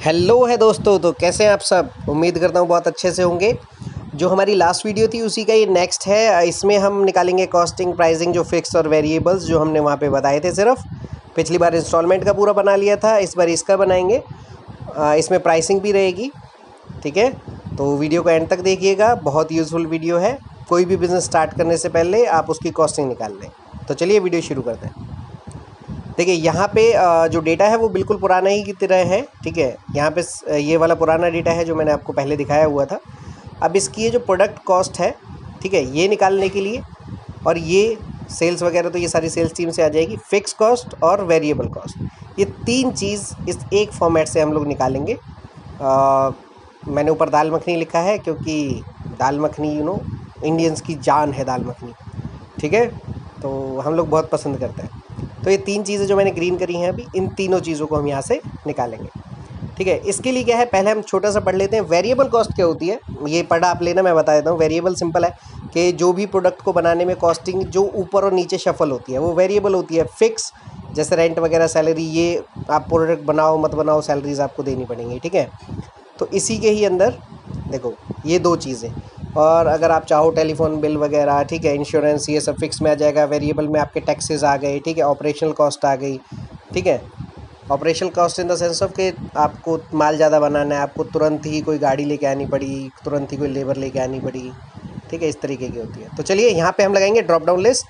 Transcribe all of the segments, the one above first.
Hello है दोस्तों। तो कैसे हैं आप सब? उम्मीद करता हूँ बहुत अच्छे से होंगे। जो हमारी लास्ट वीडियो थी उसी का ये नेक्स्ट है। इसमें हम निकालेंगे कॉस्टिंग, प्राइसिंग, जो फिक्स और वेरिएबल्स जो हमने वहाँ पे बताए थे। सिर्फ पिछली बार इंस्टॉलमेंट का पूरा बना लिया था, इस बार इसका बनाएंगे। इसमें प्राइसिंग भी रहेगी, ठीक है। तो वीडियो को एंड तक देखिएगा, बहुत यूज़फुल वीडियो है। कोई भी बिज़नेस स्टार्ट करने से पहले आप उसकी कॉस्टिंग निकाल लें। तो चलिए वीडियो शुरू करते हैं। देखिए यहाँ पे जो डेटा है वो बिल्कुल पुराना ही की तरह है, ठीक है। यहाँ पे ये वाला पुराना डेटा है जो मैंने आपको पहले दिखाया हुआ था। अब इसकी ये जो प्रोडक्ट कॉस्ट है, ठीक है, ये निकालने के लिए, और ये सेल्स वगैरह तो ये सारी सेल्स टीम से आ जाएगी। फिक्स कॉस्ट और वेरिएबल कॉस्ट, ये तीन चीज़ इस एक फॉर्मेट से हम लोग निकालेंगे। मैंने ऊपर दाल मखनी लिखा है क्योंकि दाल मखनी इंडियंस की जान है दाल मखनी, ठीक है। तो हम लोग बहुत पसंद करते हैं। तो ये तीन चीज़ें जो मैंने ग्रीन करी हैं अभी, इन तीनों चीज़ों को हम यहाँ से निकालेंगे, ठीक है। इसके लिए क्या है, पहले हम छोटा सा पढ़ लेते हैं। वेरिएबल कॉस्ट क्या होती है, ये पढ़ा आप लेना, मैं बता देता हूँ। वेरिएबल सिंपल है कि जो भी प्रोडक्ट को बनाने में कॉस्टिंग जो ऊपर और नीचे शफल होती है वो वेरिएबल होती है। फिक्स जैसे रेंट वगैरह, सैलरी, ये आप प्रोडक्ट बनाओ मत बनाओ, सैलरीज आपको देनी पड़ेंगी, ठीक है। तो इसी के ही अंदर देखो ये दो चीज़ें, और अगर आप चाहो टेलीफोन बिल वगैरह, ठीक है, इंश्योरेंस, ये सब फिक्स में आ जाएगा। वेरिएबल में आपके टैक्सेस आ गए, ठीक है, ऑपरेशनल कॉस्ट आ गई, ठीक है। Operational cost in the sense of कि आपको माल ज़्यादा बनाना है, आपको तुरंत ही कोई गाड़ी लेके आनी पड़ी, तुरंत ही कोई लेबर लेके आनी पड़ी, ठीक है, इस तरीके की होती है। तो चलिए यहाँ पे हम लगाएंगे ड्रॉप डाउन लिस्ट,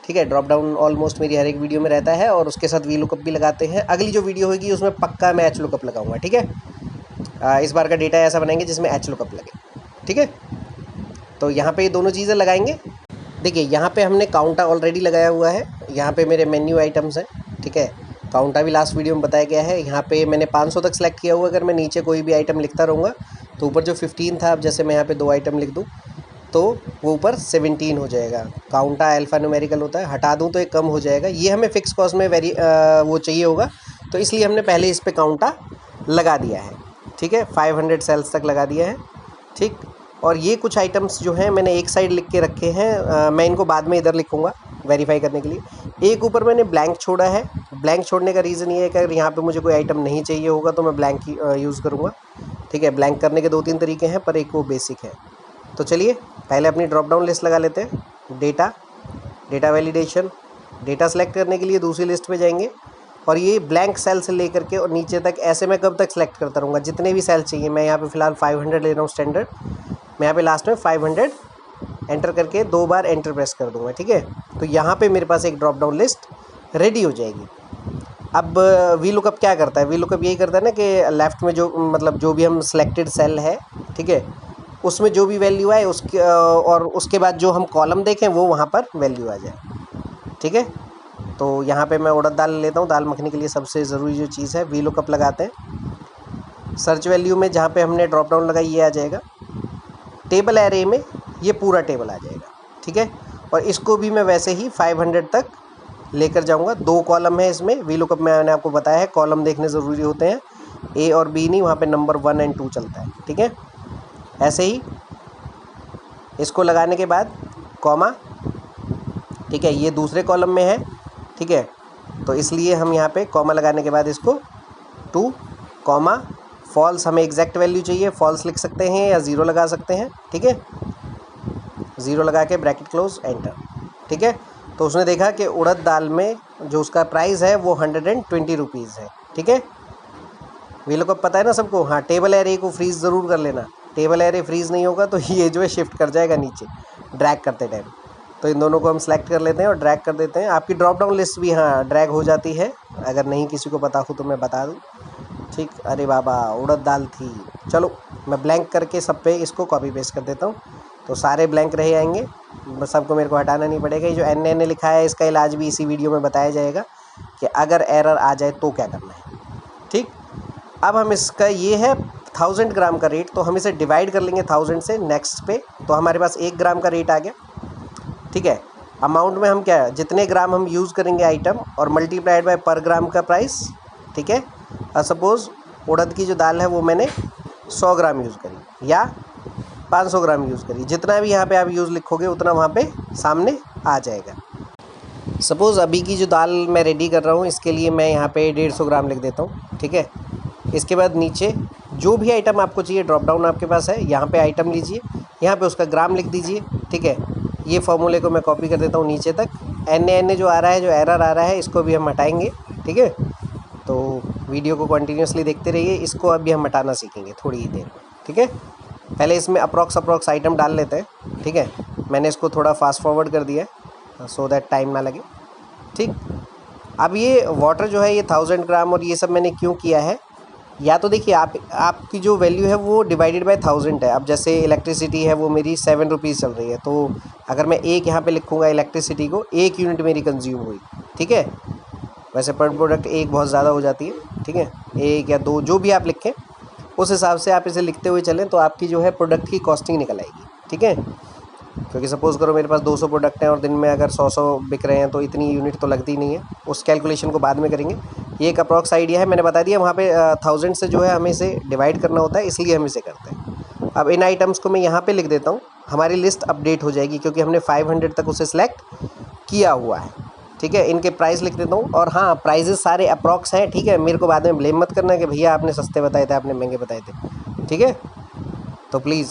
ठीक है। ड्रॉप डाउन ऑलमोस्ट मेरी हर एक वीडियो में रहता है, और उसके साथ वी लुकअप भी लगाते हैं। अगली जो वीडियो होगी उसमें पक्का मैं एच लुकअप लगाऊंगा, ठीक है। इस बार का डेटा ऐसा बनाएंगे जिसमें एच लुकअप लगे, ठीक है। तो यहाँ पे ये दोनों चीज़ें लगाएंगे। देखिए यहाँ पे हमने काउंटा ऑलरेडी लगाया हुआ है। यहाँ पे मेरे मेन्यू आइटम्स हैं, ठीक है। काउंटा भी लास्ट वीडियो में बताया गया है। यहाँ पे मैंने 500 तक सेलेक्ट किया हुआ। अगर मैं नीचे कोई भी आइटम लिखता रहूँगा तो ऊपर जो 15 था, अब जैसे मैं यहाँ पे 2 आइटम लिख दूँ तो वो ऊपर 17 हो जाएगा। काउंटा अल्फ़ा न्यूमेरिकल होता है, हटा दूँ तो ये कम हो जाएगा। ये हमें फिक्स कॉस्ट में वो चाहिए होगा, तो इसलिए हमने पहले इस पर काउंटा लगा दिया है, ठीक है। 500 सेल्स तक लगा दिया है, ठीक। और ये कुछ आइटम्स जो हैं मैंने एक साइड लिख के रखे हैं। मैं इनको बाद में इधर लिखूँगा वेरीफाई करने के लिए। एक ऊपर मैंने ब्लैंक छोड़ा है। ब्लैंक छोड़ने का रीज़न ये है कि अगर यहाँ पे मुझे कोई आइटम नहीं चाहिए होगा तो मैं ब्लैंक ही यूज़ करूँगा, ठीक है। ब्लैंक करने के 2-3 तरीके हैं, पर एक वो बेसिक है। तो चलिए पहले अपनी ड्रॉप डाउन लिस्ट लगा लेते हैं। डेटा वैलिडेशन, डेटा सेलेक्ट करने के लिए दूसरी लिस्ट पे जाएंगे, और ये ब्लैंक सेल से लेकर के और नीचे तक, ऐसे मैं कब तक सेलेक्ट करता रहूँगा, जितने भी सेल चाहिए। मैं यहाँ पे फ़िलहाल 500 ले रहा हूँ स्टैंडर्ड। मैं यहाँ पे लास्ट में 500 एंटर करके 2 बार एंटर प्रेस कर दूँगा, ठीक है। तो यहाँ पे मेरे पास एक ड्रॉप डाउन लिस्ट रेडी हो जाएगी। अब वी लुकअप क्या करता है? वी लुकअप यही करता है ना कि लेफ़्ट में जो मतलब जो भी हम सिलेक्टेड सेल है, ठीक है, उसमें जो भी वैल्यू आए उसके और उसके बाद जो हम कॉलम देखें वो वहाँ पर वैल्यू आ जाए, ठीक है। तो यहाँ पे मैं उड़द दाल लेता हूँ। दाल मखनी के लिए सबसे ज़रूरी जो चीज़ है, वी लुकअप लगाते हैं। सर्च वैल्यू में जहाँ पे हमने ड्रॉप डाउन लगाई ये आ जाएगा। टेबल एरे में ये पूरा टेबल आ जाएगा, ठीक है। और इसको भी मैं वैसे ही 500 तक लेकर जाऊंगा। 2 कॉलम है इसमें। वी लुकअप में मैंने आपको बताया है कॉलम देखने ज़रूरी होते हैं, ए और बी नहीं, वहाँ पे नंबर 1 और 2 चलता है, ठीक है। ऐसे ही इसको लगाने के बाद कॉमा, ठीक है, ये दूसरे कॉलम में है, ठीक है। तो इसलिए हम यहाँ पे कॉमा लगाने के बाद इसको 2 कॉमा फॉल्स, हमें एग्जैक्ट वैल्यू चाहिए, फॉल्स लिख सकते हैं या 0 लगा सकते हैं, ठीक है। 0 लगा के ब्रैकेट क्लोज, एंटर, ठीक है। तो उसने देखा कि उड़द दाल में जो उसका प्राइस है वो 120 रुपीज़ है, ठीक है। वी लुकअप पता है ना सबको। हाँ, टेबल एरे को फ्रीज़ ज़रूर कर लेना। टेबल एरे फ्रीज़ नहीं होगा तो ये जो है शिफ्ट कर जाएगा नीचे ड्रैग करते टाइम। तो इन दोनों को हम सेलेक्ट कर लेते हैं और ड्रैग कर देते हैं। आपकी ड्रॉप डाउन लिस्ट भी हाँ ड्रैग हो जाती है, अगर नहीं किसी को पता हो तो मैं बता दूँ, ठीक। अरे बाबा, उड़द दाल थी। चलो मैं ब्लैंक करके सब पे इसको कॉपी पेस्ट कर देता हूँ, तो सारे ब्लैंक रह आएंगे। बस सबको मेरे को हटाना नहीं पड़ेगा। ये जो एन लिखा है इसका इलाज भी इसी वीडियो में बताया जाएगा कि अगर एरर आ जाए तो क्या करना है, ठीक। अब हम इसका ये है 1000 ग्राम का रेट, तो हम इसे डिवाइड कर लेंगे 1000 से नेक्स्ट पे, तो हमारे पास 1 ग्राम का रेट आ गया, ठीक है। अमाउंट में हम क्या, जितने ग्राम हम यूज़ करेंगे आइटम और मल्टीप्लाइड बाय पर ग्राम का प्राइस, ठीक है। सपोज़ उड़द की जो दाल है वो मैंने 100 ग्राम यूज़ करी या 500 ग्राम यूज़ करी, जितना भी यहाँ पे आप यूज़ लिखोगे उतना वहाँ पे सामने आ जाएगा। सपोज़ अभी की जो दाल मैं रेडी कर रहा हूँ इसके लिए मैं यहाँ पे 150 ग्राम लिख देता हूँ, ठीक है। इसके बाद नीचे जो भी आइटम आपको चाहिए ड्रॉप डाउन आपके पास है, यहाँ पे आइटम लीजिए, यहाँ पे उसका ग्राम लिख दीजिए। ठीक है, ये फॉर्मूले को मैं कॉपी कर देता हूँ नीचे तक। एन जो आ रहा है, जो एरर आ रहा है, इसको भी हम हटाएंगे। ठीक है, तो वीडियो को कंटिन्यूसली देखते रहिए, इसको अभी हम हटाना सीखेंगे थोड़ी ही देर में। ठीक है, पहले इसमें अप्रॉक्स आइटम डाल लेते हैं। ठीक है, मैंने इसको थोड़ा फास्ट फॉरवर्ड कर दिया है सो दैट टाइम ना लगे। ठीक, अब ये वाटर जो है ये 1000 ग्राम और ये सब मैंने क्यों किया है, या तो देखिए आपकी जो वैल्यू है वो डिवाइडेड बाय 1000 है। अब जैसे इलेक्ट्रिसिटी है वो मेरी 7 रुपीज़ चल रही है, तो अगर मैं एक यहाँ पे लिखूँगा इलेक्ट्रिसिटी को, 1 यूनिट मेरी कंज्यूम हुई। ठीक है, वैसे पर प्रोडक्ट एक बहुत ज़्यादा हो जाती है। ठीक है, 1 या 2 जो भी आप लिखें उस हिसाब से आप इसे लिखते हुए चलें तो आपकी जो है प्रोडक्ट की कॉस्टिंग निकल आएगी। ठीक है, क्योंकि सपोज़ करो मेरे पास 200 प्रोडक्ट हैं और दिन में अगर 100 बिक रहे हैं तो इतनी यूनिट तो लगती नहीं है। उस कैलकुलेशन को बाद में करेंगे। ये एक अप्रॉक्स आइडिया है, मैंने बता दिया। वहाँ पे 1000 से जो है हमें इसे डिवाइड करना होता है, इसलिए हम इसे करते हैं। अब इन आइटम्स को मैं यहाँ पे लिख देता हूँ, हमारी लिस्ट अपडेट हो जाएगी क्योंकि हमने 500 तक उसे सिलेक्ट किया हुआ है। ठीक है, इनके प्राइस लिख देता हूँ। और हाँ, प्राइजेस सारे अप्रॉक्स हैं। ठीक है, मेरे को बाद में ब्लेम मत करना कि भैया आपने सस्ते बताए थे, आपने महंगे बताए थे। ठीक है, तो प्लीज़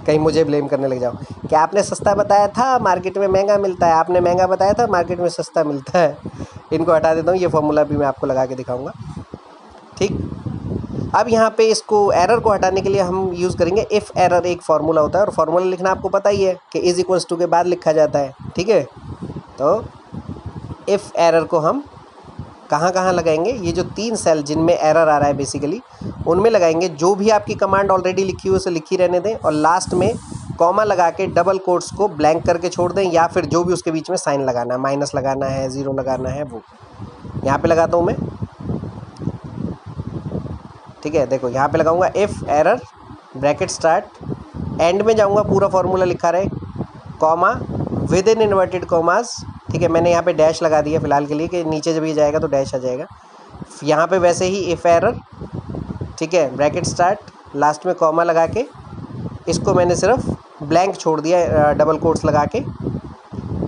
कहीं मुझे ब्लेम करने लग जाओ कि आपने सस्ता बताया था, मार्केट में महंगा मिलता है, आपने महंगा बताया था, मार्केट में सस्ता मिलता है। इनको हटा देता हूँ, ये फॉर्मूला भी मैं आपको लगा के दिखाऊंगा। ठीक, अब यहाँ पे इसको एरर को हटाने के लिए हम यूज़ करेंगे इफ़ एरर। एक फार्मूला होता है और फार्मूला लिखना आपको पता ही है कि इज इक्वल्स टू के बाद लिखा जाता है। ठीक है, तो इफ़ एरर को हम कहाँ लगाएंगे, ये जो 3 सेल जिनमें एरर आ रहा है बेसिकली उनमें लगाएंगे। जो भी आपकी कमांड ऑलरेडी लिखी हुई उसे लिखी रहने दें और लास्ट में कॉमा लगा के डबल कोट्स को ब्लैंक करके छोड़ दें, या फिर जो भी उसके बीच में साइन लगाना है, माइनस लगाना है, 0 लगाना है, वो यहाँ पे लगाता हूँ मैं। ठीक है, देखो यहाँ पे लगाऊंगा if error bracket start, and में जाऊँगा, पूरा फार्मूला लिखा रहे, comma with in inverted commas. ठीक है, मैंने यहाँ पे डैश लगा दिया फ़िलहाल के लिए कि नीचे जब ये जाएगा तो डैश आ जाएगा। यहाँ पे वैसे ही इफ़ एरर, ठीक है, ब्रैकेट स्टार्ट, लास्ट में कॉमा लगा के इसको मैंने सिर्फ ब्लैंक छोड़ दिया डबल कोट्स लगा के।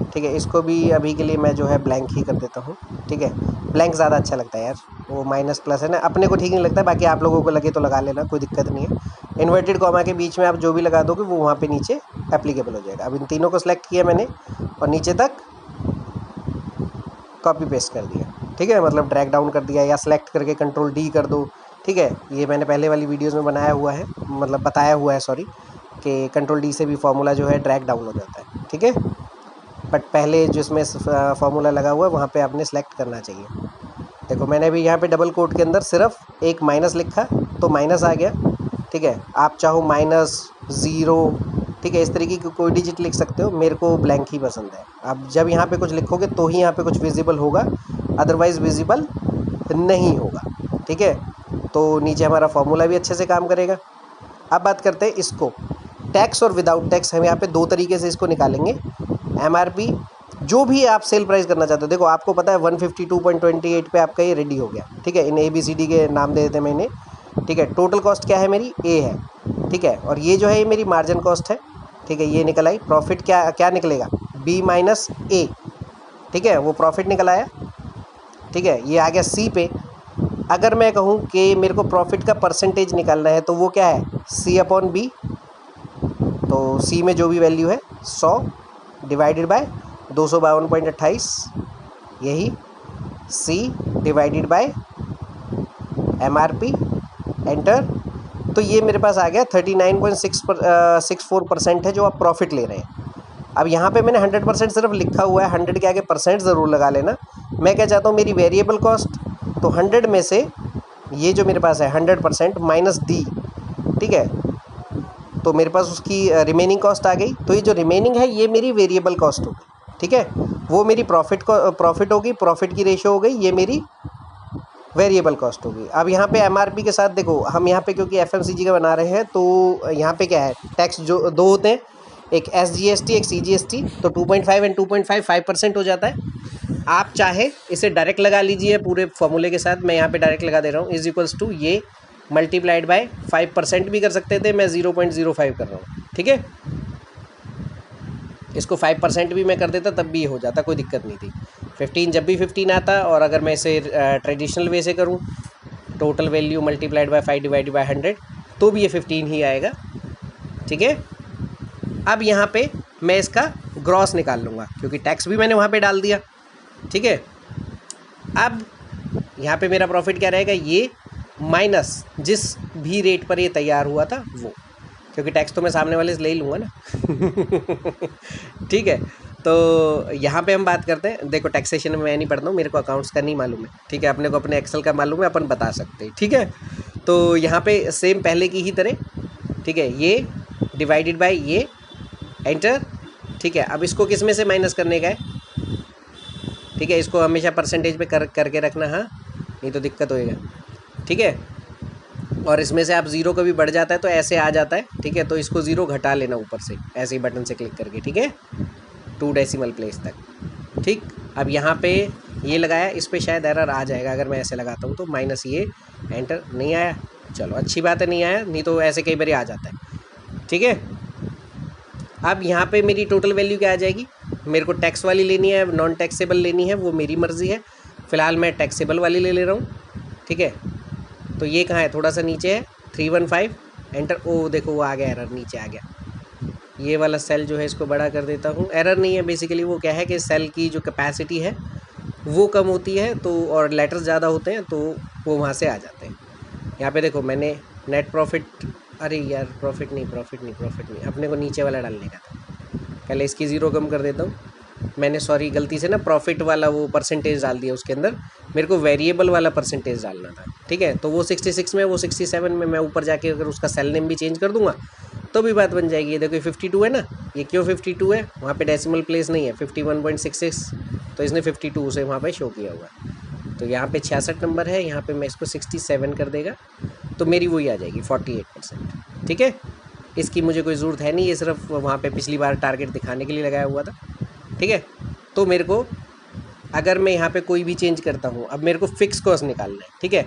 ठीक है, इसको भी अभी के लिए मैं जो है ब्लैंक ही कर देता हूँ। ठीक है, ब्लैंक ज़्यादा अच्छा लगता है यार, वो माइनस प्लस है ना, अपने को ठीक नहीं लगता, बाकी आप लोगों को लगे तो लगा लेना, कोई दिक्कत नहीं है। इन्वर्टेड कॉमा के बीच में आप जो भी लगा दोगे वो वहाँ पे नीचे एप्लीकेबल हो जाएगा। अब इन तीनों को सिलेक्ट किया मैंने और नीचे तक कॉपी पेस्ट कर दिया। ठीक है, मतलब ड्रैग डाउन कर दिया, या सेलेक्ट करके कंट्रोल डी कर दो। ठीक है, ये मैंने पहले वाली वीडियोज़ में बनाया हुआ है, मतलब बताया हुआ है, सॉरी, कि कंट्रोल डी से भी फार्मूला जो है ड्रैग डाउन हो जाता है। ठीक है, बट पहले जिसमें फार्मूला लगा हुआ है वहाँ पे आपने सेलेक्ट करना चाहिए। देखो मैंने भी यहाँ पे डबल कोट के अंदर सिर्फ एक माइनस लिखा तो माइनस आ गया। ठीक है, आप चाहो -0, ठीक है, इस तरीके की कोई डिजिट लिख सकते हो, मेरे को ब्लैंक ही पसंद है। अब जब यहाँ पे कुछ लिखोगे तो ही यहाँ पे कुछ विजिबल होगा, अदरवाइज़ विजिबल नहीं होगा। ठीक है, तो नीचे हमारा फार्मूला भी अच्छे से काम करेगा। अब बात करते हैं इसको टैक्स और विदाउट टैक्स। हम यहाँ पे 2 तरीके से इसको निकालेंगे। MRP जो भी आप सेल प्राइस करना चाहते हो, देखो आपको पता है 152.28 पे आपका ये रेडी हो गया। ठीक है, इन ABCD के नाम दे देते हैं मैंने। ठीक है, टोटल कॉस्ट क्या है मेरी, A है। ठीक है, और ये जो है ये मेरी मार्जिन कॉस्ट है। ठीक है, ये निकल आई। प्रॉफिट क्या निकलेगा, B माइनस A। ठीक है, वो प्रॉफिट निकल आया। ठीक है, ये आ गया C पे। अगर मैं कहूँ कि मेरे को प्रॉफिट का परसेंटेज निकालना है तो वो क्या है, C/B। तो C में जो भी वैल्यू है 100 डिवाइडेड बाय 252.28, यही C divided by MRP, enter. तो ये मेरे पास आ गया 39.64% है जो आप प्रॉफिट ले रहे हैं। अब यहाँ पे मैंने 100% सिर्फ लिखा हुआ है, 100 के आगे परसेंट ज़रूर लगा लेना। मैं क्या चाहता हूँ, मेरी वेरिएबल कॉस्ट, तो 100 में से ये जो मेरे पास है 100% माइनस D। ठीक है, तो मेरे पास उसकी रिमेनिंग कॉस्ट आ गई। तो ये जो रिमेनिंग है ये मेरी वेरिएबल कॉस्ट होगी। ठीक है, वो मेरी प्रॉफिट होगी, प्रॉफिट की रेशो हो गई, ये मेरी वेरिएबल कॉस्ट होगी। अब यहाँ पे MRP के साथ देखो, हम यहाँ पे क्योंकि FMCG का बना रहे हैं तो यहाँ पे क्या है, टैक्स जो 2 होते हैं, एक SGST एक CGST, तो 2.5 एंड 2.5 5% हो जाता है। आप चाहे इसे डायरेक्ट लगा लीजिए पूरे फॉर्मूले के साथ, मैं यहाँ पे डायरेक्ट लगा दे रहा हूँ, = ये मल्टीप्लाइड बाय 5% भी कर सकते थे, मैं 0.05 कर रहा हूँ। ठीक है, इसको 5% भी मैं कर देता तब भी हो जाता, कोई दिक्कत नहीं थी। 15 जब भी 15 आता, और अगर मैं इसे ट्रेडिशनल वे से करूँ total value multiplied by 5 divided by 100 तो भी ये 15 ही आएगा। ठीक है, अब यहाँ पे मैं इसका ग्रॉस निकाल लूँगा क्योंकि टैक्स भी मैंने वहाँ पे डाल दिया। ठीक है, अब यहाँ पे मेरा प्रॉफिट क्या रहेगा, ये माइनस जिस भी रेट पर ये तैयार हुआ था वो, क्योंकि टैक्स तो मैं सामने वाले से ले ही लूँगा ना। ठीक है, तो यहाँ पे हम बात करते हैं। देखो टैक्सेशन में मैं नहीं पढ़ता हूँ, मेरे को अकाउंट्स का नहीं मालूम है। ठीक है, अपने को अपने एक्सेल का मालूम है, अपन बता सकते हैं। ठीक है, तो यहाँ पे सेम पहले की ही तरह, ठीक है, ये डिवाइडेड बाय ये, एंटर। ठीक है, अब इसको किस में से माइनस करने का है, ठीक है, इसको हमेशा परसेंटेज पे करके रखना, हाँ, नहीं तो दिक्कत होएगा। ठीक है, और इसमें से आप ज़ीरो कभी बढ़ जाता है तो ऐसे आ जाता है। ठीक है, तो इसको ज़ीरो घटा लेना ऊपर से, ऐसे ही बटन से क्लिक करके। ठीक है, 2 डेसिमल प्लेस तक। ठीक, अब यहाँ पे ये लगाया, इस पर शायद एरर आ जाएगा अगर मैं ऐसे लगाता हूँ तो, माइनस ये, एंटर। नहीं आया, चलो अच्छी बात है, नहीं आया, नहीं तो ऐसे कई बार आ जाता है। ठीक है, अब यहाँ पे मेरी टोटल वैल्यू क्या आ जाएगी, मेरे को टैक्स वाली लेनी है, नॉन टैक्सेबल लेनी है, वो मेरी मर्ज़ी है। फ़िलहाल मैं टैक्सेबल वाली ले रहा हूँ। ठीक है, तो ये कहाँ है, थोड़ा सा नीचे है, 315, एंटर। ओ देखो वो आ गया, एरर नीचे आ गया। ये वाला सेल जो है इसको बड़ा कर देता हूँ। एरर नहीं है, बेसिकली वो क्या है कि सेल की जो कैपेसिटी है वो कम होती है, तो और लेटर्स ज़्यादा होते हैं तो वो वहाँ से आ जाते हैं। यहाँ पे देखो मैंने नेट प्रॉफिट, अरे यार प्रॉफिट नहीं, अपने को नीचे वाला डालने का था। पहले इसकी ज़ीरो कम कर देता हूँ मैंने, सॉरी गलती से ना प्रॉफिट वाला वो परसेंटेज डाल दिया उसके अंदर, मेरे को वेरिएबल वाला परसेंटेज डालना था। ठीक है, तो वो 66 में, वो 67 में, मैं ऊपर जाके अगर उसका सेल नेम भी चेंज कर दूंगा तो भी बात बन जाएगी। ये देखो 52 है ना, ये क्यों 52 है, वहाँ पे डेसिमल प्लेस नहीं है, 51.66, तो इसने 52 से वहाँ पे शो किया हुआ है। तो यहाँ पे 66 नंबर है, यहाँ पे मैं इसको 67 कर देगा तो मेरी वही आ जाएगी 48%। ठीक है, इसकी मुझे कोई ज़रूरत है नहीं, ये सिर्फ वहाँ पे पिछली बार टारगेट दिखाने के लिए लगाया हुआ था। ठीक है, तो मेरे को अगर मैं यहाँ पे कोई भी चेंज करता हूँ, अब मेरे को फिक्स कॉस्ट निकालना है। ठीक है,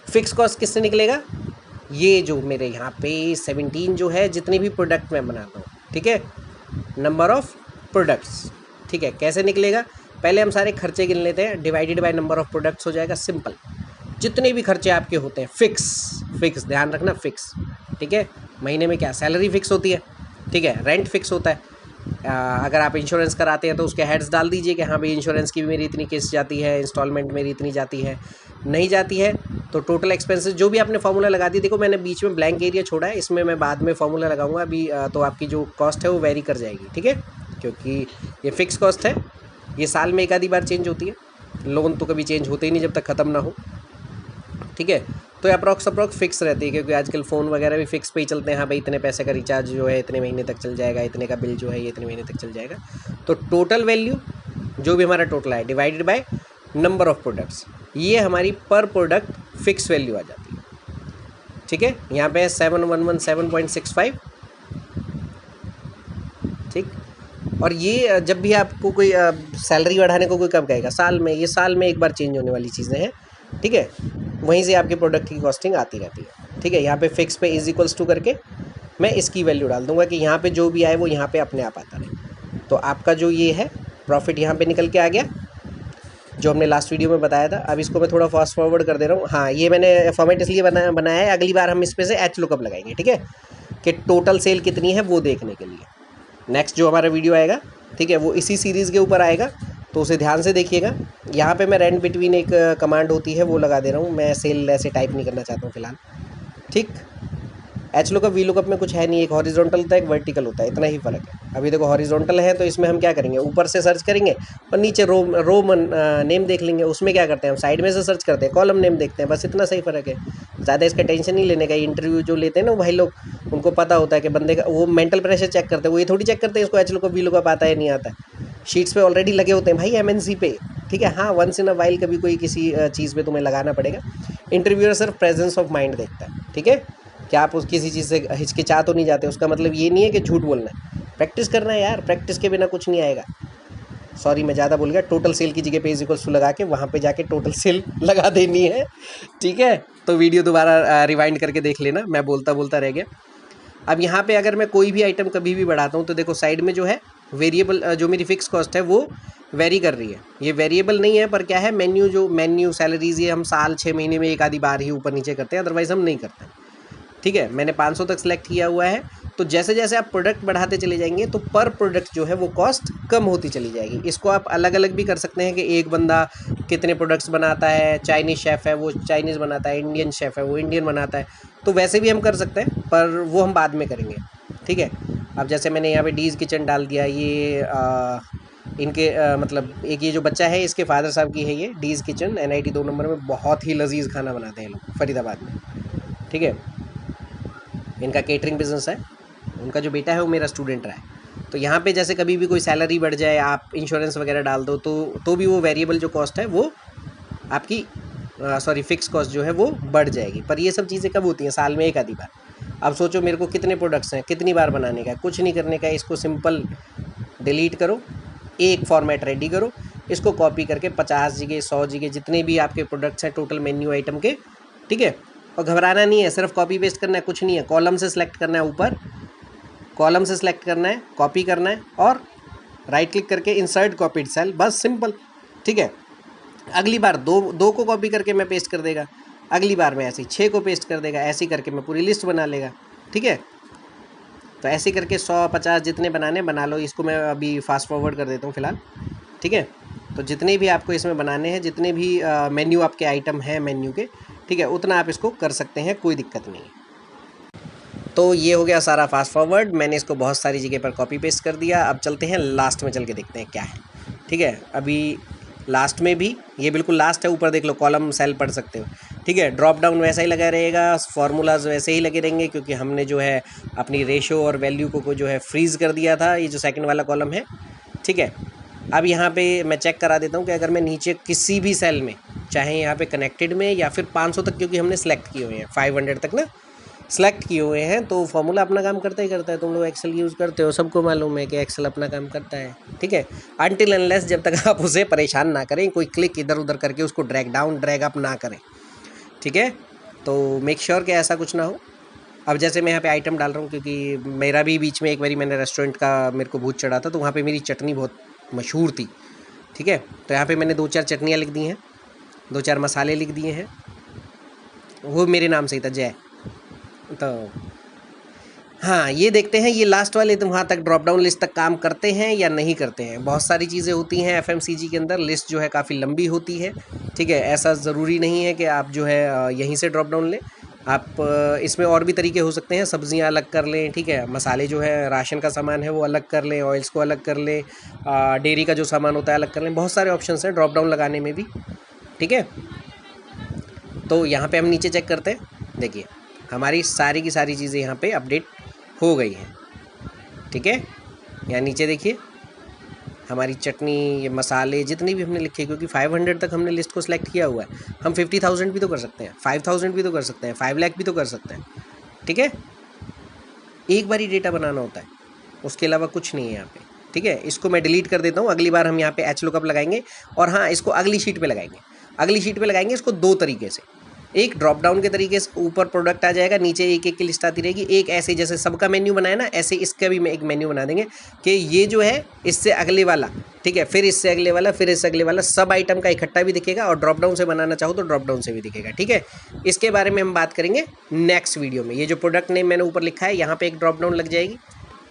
फिक्स कॉस्ट किससे निकलेगा, ये जो मेरे यहाँ पे 17 जो है, जितने भी प्रोडक्ट मैं बनाता हूँ। ठीक है, नंबर ऑफ़ प्रोडक्ट्स। ठीक है, कैसे निकलेगा, पहले हम सारे खर्चे गिन लेते हैं, divided by number of products हो जाएगा, सिंपल। जितने भी खर्चे आपके होते हैं फिक्स, ध्यान रखना फिक्स। ठीक है, महीने में क्या सैलरी फिक्स होती है। ठीक है, रेंट फिक्स होता है। अगर आप इंश्योरेंस कराते हैं तो उसके हेड्स डाल दीजिए कि हाँ भाई इंश्योरेंस की भी मेरी इतनी किस्त जाती है, इंस्टॉलमेंट मेरी इतनी जाती है, नहीं जाती है तो टोटल एक्सपेंसेस जो भी आपने फार्मूला लगा दी। देखो मैंने बीच में ब्लैंक एरिया छोड़ा है, इसमें मैं बाद में फार्मूला लगाऊंगा, अभी तो आपकी जो कॉस्ट है वो वेरी कर जाएगी। ठीक है, क्योंकि ये फिक्स कॉस्ट है, ये साल में एक आधी बार चेंज होती है, लोन तो कभी चेंज होते ही नहीं जब तक ख़त्म ना हो। ठीक है, तो अप्रॉक्स फिक्स रहती है, क्योंकि आजकल फ़ोन वगैरह भी फिक्स पे ही चलते हैं। हाँ भाई इतने पैसे का रिचार्ज जो है इतने महीने तक चल जाएगा, इतने का बिल जो है ये इतने महीने तक चल जाएगा। तो टोटल वैल्यू जो भी हमारा टोटल है divided by number of products, ये हमारी पर प्रोडक्ट फिक्स वैल्यू आ जाती है। ठीक है, यहाँ पे 7117.65। ठीक, और ये जब भी आपको कोई सैलरी बढ़ाने को कोई कब कहेगा, साल में, ये साल में एक बार चेंज होने वाली चीज़ें हैं। ठीक है, वहीं से आपके प्रोडक्ट की कॉस्टिंग आती रहती है। ठीक है, यहाँ पे फिक्स पे इज इक्वल्स टू करके मैं इसकी वैल्यू डाल दूंगा कि यहाँ पे जो भी आए वो यहाँ पे अपने आप आता रहे। तो आपका जो ये है प्रॉफिट यहाँ पे निकल के आ गया, जो हमने लास्ट वीडियो में बताया था। अब इसको मैं थोड़ा फास्ट फॉरवर्ड कर दे रहा हूँ। हाँ, ये मैंने फॉर्मेट इसलिए बनाया है, अगली बार हम इस पर से एच लुकअप लगाएंगे। ठीक है, कि टोटल सेल कितनी है वो देखने के लिए। नेक्स्ट जो हमारा वीडियो आएगा, ठीक है, वो इसी सीरीज़ के ऊपर आएगा, तो उसे ध्यान से देखिएगा। यहाँ पे मैं रेंट बिटवीन एक कमांड होती है वो लगा दे रहा हूँ, मैं सेल ऐसे टाइप नहीं करना चाहता हूँ फ़िलहाल। ठीक, एच लुकअप वी लुकअप में कुछ है नहीं, एक हॉरिजॉन्टल होता है एक वर्टिकल होता है, इतना ही फ़र्क है। अभी देखो हॉरिजॉन्टल है तो इसमें हम क्या करेंगे, ऊपर से सर्च करेंगे और नीचे रो नेम देख लेंगे। उसमें क्या करते हैं हम साइड में से सर्च करते हैं, कॉलम नेम देखते हैं, बस इतना सही फ़र्क है। ज़्यादा इसका टेंशन नहीं लेने का। इंटरव्यू जो लेते हैं ना भाई लोग, उनको पता होता है कि बंदे का वो मेंटल प्रेशर चेक करते हैं, वो ये थोड़ी चेक करते हैं इसको एच लुकअप वी लुकअप आता है नहीं आता है। शीट्स पे ऑलरेडी लगे होते हैं भाई एमएनसी पे। ठीक है, हाँ, वंस इन अ वाइल कभी कोई किसी चीज़ पे तुम्हें लगाना पड़ेगा। इंटरव्यूअर सिर्फ प्रेजेंस ऑफ माइंड देखता है। ठीक है, क्या आप उस किसी चीज़ से हिचकिचा तो नहीं जाते, उसका मतलब ये नहीं है कि झूठ बोलना है। प्रैक्टिस करना है यार, प्रैक्टिस के बिना कुछ नहीं आएगा। सॉरी मैं ज़्यादा बोल गया। टोटल सेल की जगह पे इज इक्वल्स टू लगा के वहाँ पे जाके टोटल सेल लगा देनी है। ठीक है, तो वीडियो दोबारा रिवाइंड करके देख लेना, मैं बोलता रह गया। अब यहाँ पे अगर मैं कोई भी आइटम कभी भी बढ़ाता हूँ तो देखो साइड में जो है वेरिएबल जो मेरी फिक्स कॉस्ट है वो वेरी कर रही है, ये वेरिएबल नहीं है, पर क्या है मेन्यू सैलरीज ये हम साल 6 महीने में एक आधी बार ही ऊपर नीचे करते हैं, अदरवाइज़ हम नहीं करते। ठीक है, मैंने 500 तक सिलेक्ट किया हुआ है। तो जैसे जैसे आप प्रोडक्ट बढ़ाते चले जाएंगे तो पर प्रोडक्ट जो है वो कॉस्ट कम होती चली जाएगी। इसको आप अलग अलग भी कर सकते हैं कि एक बंदा कितने प्रोडक्ट्स बनाता है, चाइनीज़ शेफ़ है वो चाइनीज़ बनाता है, इंडियन शेफ़ है वो इंडियन बनाता है, तो वैसे भी हम कर सकते हैं, पर वो हम बाद में करेंगे। ठीक है, अब जैसे मैंने यहाँ पे डीज़ किचन डाल दिया, ये इनके मतलब एक ये जो बच्चा है इसके फादर साहब की है ये डीज़ किचन, NIT 2 नंबर में, बहुत ही लजीज़ खाना बनाते हैं लोग फरीदाबाद में। ठीक है, इनका केटरिंग बिज़नेस है, उनका जो बेटा है वो मेरा स्टूडेंट रहा है। तो यहाँ पे जैसे कभी भी कोई सैलरी बढ़ जाए, आप इंश्योरेंस वगैरह डाल दो तो भी वो वेरिएबल जो कॉस्ट है वो आपकी फिक्स कॉस्ट जो है वो बढ़ जाएगी। पर ये सब चीज़ें कब होती हैं? साल में एक आधी बार। अब सोचो मेरे को कितने प्रोडक्ट्स हैं, कितनी बार बनाने का है? कुछ नहीं करने का है, इसको सिंपल डिलीट करो, एक फॉर्मेट रेडी करो, इसको कॉपी करके 50 जगह 100 जगह जितने भी आपके प्रोडक्ट्स हैं टोटल मेन्यू आइटम के, ठीक है, और घबराना नहीं है, सिर्फ कॉपी पेस्ट करना है, कुछ नहीं है। कॉलम से सिलेक्ट करना है, ऊपर कॉलम से सिलेक्ट करना है, कॉपी करना है और राइट क्लिक करके इंसर्ट कॉपीड सेल, बस सिंपल। ठीक है, अगली बार दो को कॉपी करके मैं पेस्ट कर देगा, अगली बार में ऐसे ही 6 को पेस्ट कर देगा, ऐसे ही करके मैं पूरी लिस्ट बना लेगा। ठीक है, तो ऐसे करके 100-50 जितने बनाने बना लो। इसको मैं अभी फास्ट फॉरवर्ड कर देता हूँ फ़िलहाल। ठीक है, तो जितने भी आपको इसमें बनाने हैं, जितने भी मेन्यू आपके आइटम हैं मेन्यू के, ठीक है, उतना आप इसको कर सकते हैं, कोई दिक्कत नहीं है। तो ये हो गया सारा फास्ट फॉरवर्ड, मैंने इसको बहुत सारी जगह पर कॉपी पेस्ट कर दिया। अब चलते हैं लास्ट में, चल के देखते हैं क्या है। ठीक है, अभी लास्ट में भी ये बिल्कुल लास्ट है, ऊपर देख लो कॉलम सेल पढ़ सकते हो। ठीक है, ड्रॉप डाउन वैसा ही लगा रहेगा, फार्मूलाज वैसे ही लगे रहेंगे, क्योंकि हमने जो है अपनी रेशो और वैल्यू को जो है फ्रीज़ कर दिया था, ये जो सेकंड वाला कॉलम है। ठीक है, अब यहाँ पे मैं चेक करा देता हूँ कि अगर मैं नीचे किसी भी सेल में, चाहे यहाँ पे कनेक्टेड में या फिर 500 तक, क्योंकि हमने सेलेक्ट किए हुए हैं 500 तक ना सेलेक्ट किए हुए हैं, तो फॉर्मूला अपना काम करता ही करता है। तुम लोग एक्सेल यूज़ करते हो, सबको मालूम है कि एक्सेल अपना काम करता है। ठीक है, अनटिल अनलेस जब तक आप उसे परेशान ना करें, कोई क्लिक इधर उधर करके उसको ड्रैग डाउन ड्रैग अप ना करें। ठीक है, तो मेक श्योर कि ऐसा कुछ ना हो। अब जैसे मैं यहाँ पे आइटम डाल रहा हूँ, क्योंकि मेरा भी बीच में एक बारी मैंने रेस्टोरेंट का मेरे को भूत चढ़ा था, तो वहाँ पे मेरी चटनी बहुत मशहूर थी। ठीक है, तो यहाँ पे मैंने 2-4 चटनियाँ लिख दी हैं, 2-4 मसाले लिख दिए हैं, वो मेरे नाम से ही था, जय। तो हाँ, ये देखते हैं ये लास्ट वाले तो वहाँ तक ड्रॉप डाउन लिस्ट तक काम करते हैं या नहीं करते हैं। बहुत सारी चीज़ें होती हैं FMCG के अंदर, लिस्ट जो है काफ़ी लंबी होती है। ठीक है, ऐसा ज़रूरी नहीं है कि आप जो है यहीं से ड्रॉप डाउन लें। आप इसमें और भी तरीके हो सकते हैं, सब्जियां अलग कर लें। ठीक है, मसाले जो है राशन का सामान है वो अलग कर लें, ऑयल्स को अलग कर लें, डेयरी का जो सामान होता है अलग कर लें। बहुत सारे ऑप्शंस हैं ड्रॉप डाउन लगाने में भी। ठीक है, तो यहाँ पे हम नीचे चेक करते हैं, देखिए हमारी सारी की सारी चीज़ें यहाँ पे अपडेट हो गई हैं। ठीक है, यहाँ नीचे देखिए हमारी चटनी, ये मसाले जितने भी हमने लिखे, क्योंकि 500 तक हमने लिस्ट को सिलेक्ट किया हुआ है। हम 50,000 भी तो कर सकते हैं, 5,000 भी तो कर सकते हैं, 5 लाख भी तो कर सकते हैं। ठीक है, एक बार ही डेटा बनाना होता है, उसके अलावा कुछ नहीं है यहाँ पे। ठीक है, इसको मैं डिलीट कर देता हूँ। अगली बार हम यहाँ पे HLOOKUP लगाएंगे, और हाँ, इसको अगली शीट पे लगाएंगे। अगली शीट पे लगाएंगे इसको 2 तरीके से। एक ड्रॉप डाउन के तरीके से, ऊपर प्रोडक्ट आ जाएगा, नीचे एक एक की लिस्ट आती रहेगी। एक ऐसे जैसे सबका मेन्यू बनाया ना, ऐसे इसका भी एक मेन्यू बना देंगे कि ये जो है इससे अगले वाला, ठीक है, फिर इससे अगले वाला, फिर इससे अगले वाला, सब आइटम का इकट्ठा भी दिखेगा, और ड्रॉप डाउन से बनाना चाहो तो ड्रॉप डाउन से भी दिखेगा। ठीक है, इसके बारे में हम बात करेंगे नेक्स्ट वीडियो में। ये जो प्रोडक्ट नेम मैंने ऊपर लिखा है, यहाँ पर एक ड्रॉप डाउन लग जाएगी।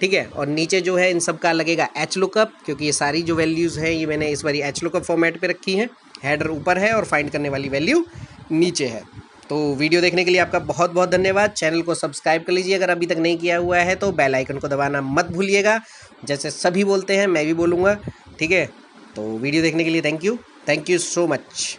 ठीक है, और नीचे जो है इन सब का लगेगा HLOOKUP, क्योंकि ये सारी जो वैल्यूज़ हैं ये मैंने इस बारी HLOOKUP फॉर्मेट पे रखी हैं। हेडर ऊपर है और फाइंड करने वाली वैल्यू नीचे है। तो वीडियो देखने के लिए आपका बहुत बहुत धन्यवाद। चैनल को सब्सक्राइब कर लीजिए अगर अभी तक नहीं किया हुआ है, तो बेल आइकन को दबाना मत भूलिएगा। जैसे सभी बोलते हैं मैं भी बोलूँगा। ठीक है, तो वीडियो देखने के लिए थैंक यू सो मच।